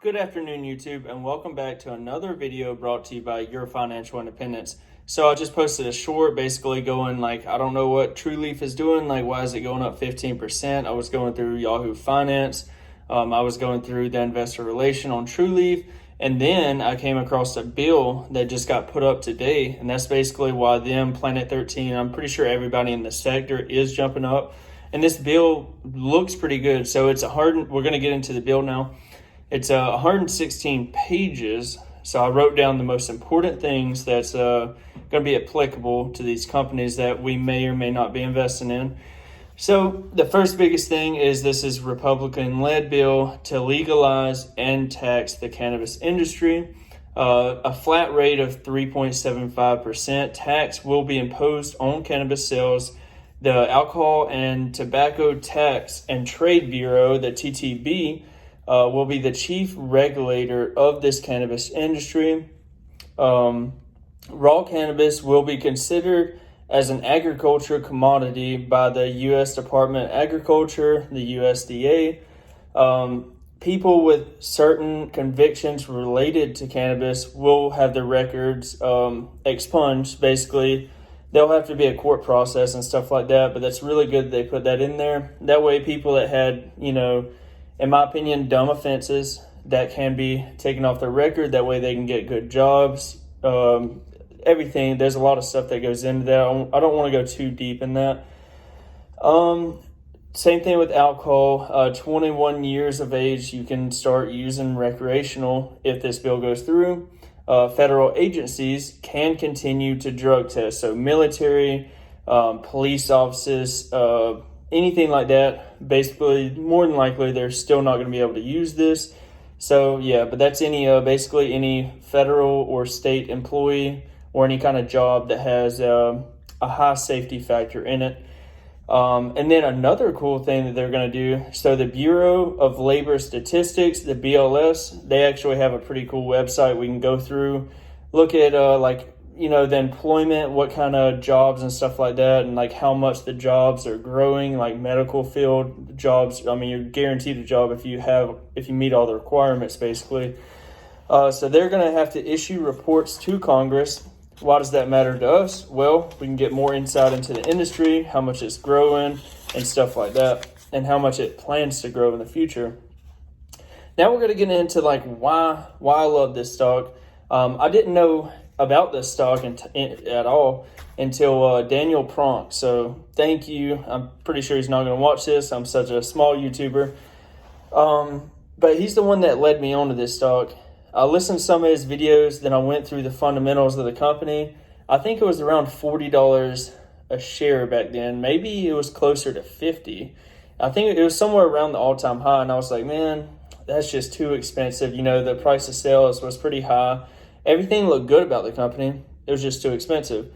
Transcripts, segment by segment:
Good afternoon, YouTube, and welcome back to another video brought to you by Your Financial Independence. So I just posted a short basically going like, I don't know what Trulieve is doing, like why is it going up 15%? I was going through Yahoo Finance, I was going through the investor relation on Trulieve, and then I came across a bill that just got put up today, and that's basically why Planet 13, I'm pretty sure everybody in the sector is jumping up, and this bill looks pretty good. So we're going to get into the bill now. It's 116 pages, so I wrote down the most important things that's going to be applicable to these companies that we may or may not be investing in. So the first biggest thing is this is Republican-led bill to legalize and tax the cannabis industry. A flat rate of 3.75% tax will be imposed on cannabis sales. The Alcohol and Tobacco Tax and Trade Bureau, the TTB, will be the chief regulator of this cannabis industry. Raw cannabis will be considered as an agriculture commodity by the U.S. Department of Agriculture, the USDA. People with certain convictions related to cannabis will have their records expunged. Basically, there'll have to be a court process and stuff like that, but that's really good that they put that in there. That way, people that had, in my opinion, dumb offenses that can be taken off their record. That way they can get good jobs, everything. There's a lot of stuff that goes into that. I don't want to go too deep in that. Same thing with alcohol. 21 years of age, you can start using recreational if this bill goes through. Federal agencies can continue to drug test. So military, police offices, anything like that, basically, more than likely, they're still not going to be able to use this. So, yeah, but that's basically any federal or state employee or any kind of job that has a high safety factor in it. And then another cool thing that they're going to do, so the Bureau of Labor Statistics, the BLS, they actually have a pretty cool website we can go through, look at the employment, what kind of jobs and stuff like that, and like how much the jobs are growing, like medical field jobs. I mean, you're guaranteed a job if you meet all the requirements, basically. So they're going to have to issue reports to Congress. Why does that matter to us? Well, we can get more insight into the industry, how much it's growing and stuff like that, and how much it plans to grow in the future. Now we're going to get into like why I love this stock. I didn't know about this stock at all until Daniel Pronk. So thank you. I'm pretty sure he's not going to watch this. I'm such a small YouTuber. But he's the one that led me onto this stock. I listened to some of his videos, then I went through the fundamentals of the company. I think it was around $40 a share back then. Maybe it was closer to $50. I think it was somewhere around the all-time high, and I was like, man, that's just too expensive. The price of sales was pretty high. Everything looked good about the company. It was just too expensive.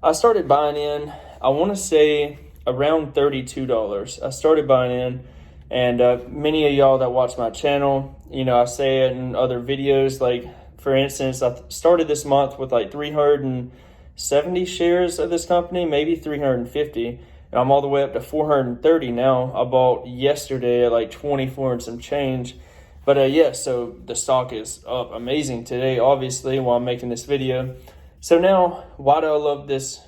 I started buying in, I want to say around $32. I started buying in, and many of y'all that watch my channel, I say it in other videos. Like, for instance, I started this month with like 370 shares of this company, maybe 350, and I'm all the way up to 430 now. I bought yesterday at like 24 and some change. But so the stock is up amazing today, obviously, while I'm making this video. So now, why do I love this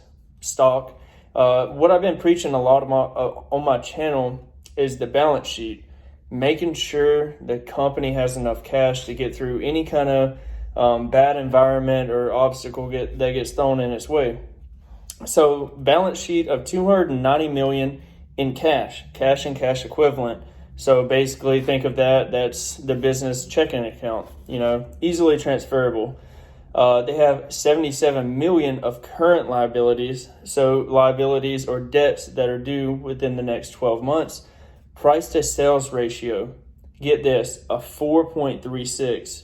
stock? What I've been preaching a lot on my channel is the balance sheet, making sure the company has enough cash to get through any kind of bad environment or obstacle that gets thrown in its way. So balance sheet of $290 million in cash and cash equivalent. So basically think of that's the business checking account, easily transferable. They have $77 million of current liabilities. So liabilities or debts that are due within the next 12 months. Price to sales ratio, get this, a 4.36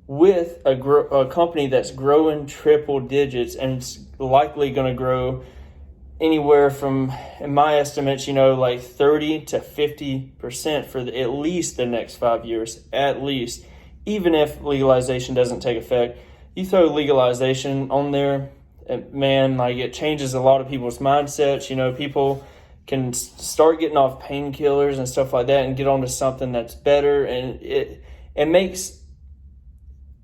with a company that's growing triple digits, and it's likely going to grow anywhere from, in my estimates, like 30 to 50% for at least the next 5 years, at least. Even if legalization doesn't take effect, you throw legalization on there, and man, like it changes a lot of people's mindsets. People can start getting off painkillers and stuff like that and get onto something that's better, and it makes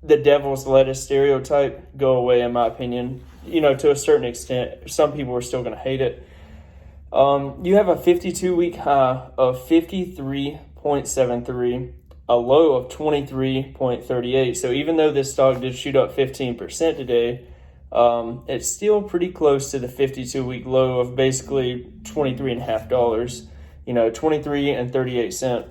the devil's lettuce stereotype go away, in my opinion. To a certain extent, some people are still going to hate it. You have a 52-week high of 53.73, a low of 23.38. So even though this stock did shoot up 15% today, it's still pretty close to the 52-week low of basically $23.50, 23.38 cents.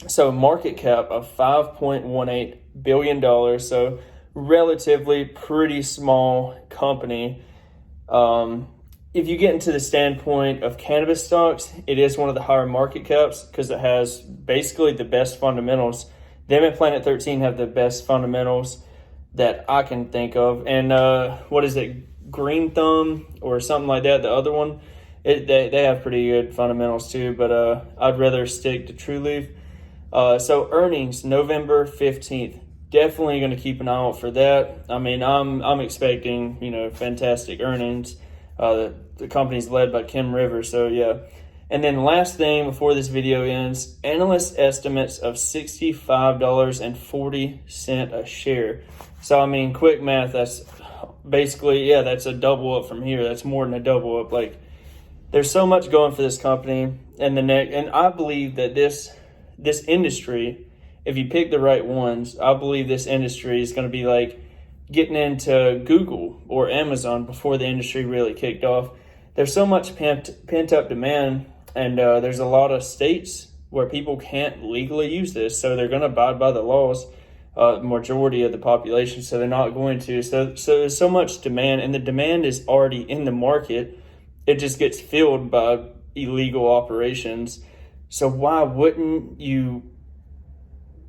So market cap of $5.18 billion. So relatively pretty small company. If you get into the standpoint of cannabis stocks, it is one of the higher market caps because it has basically the best fundamentals. Them and Planet 13 have the best fundamentals that I can think of. And what is it, Green Thumb or something like that, the other one? They have pretty good fundamentals too, but I'd rather stick to Trulieve. So earnings, November 15th. Definitely going to keep an eye out for that. I mean, I'm expecting, fantastic earnings. The company's led by Kim Rivers, so yeah. And then last thing before this video ends, analyst estimates of $65.40 a share. So I mean, quick math, that's basically, that's a double up from here. That's more than a double up. Like, there's so much going for this company and I believe that this industry, if you pick the right ones, I believe this industry is going to be like getting into Google or Amazon before the industry really kicked off. There's so much pent up demand, and there's a lot of states where people can't legally use this, so they're going to abide by the laws, majority of the population, so they're not going to. So there's so much demand, and the demand is already in the market. It just gets filled by illegal operations. So why wouldn't you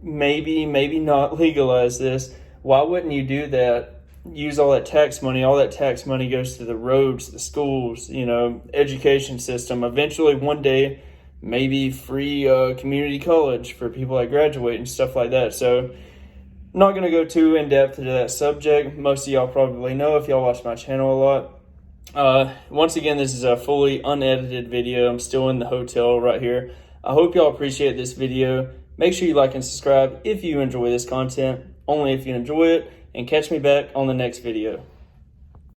maybe not legalize this? Why wouldn't you do that? Use all that tax money. All that tax money goes to the roads, the schools, education system. Eventually, one day, maybe free community college for people that graduate and stuff like that. So I'm not going to go too in depth into that subject. Most of y'all probably know if y'all watch my channel a lot. Once again, this is a fully unedited video. I'm still in the hotel right here. I hope y'all appreciate this video. Make sure you like and subscribe if you enjoy this content, only if you enjoy it, and catch me back on the next video.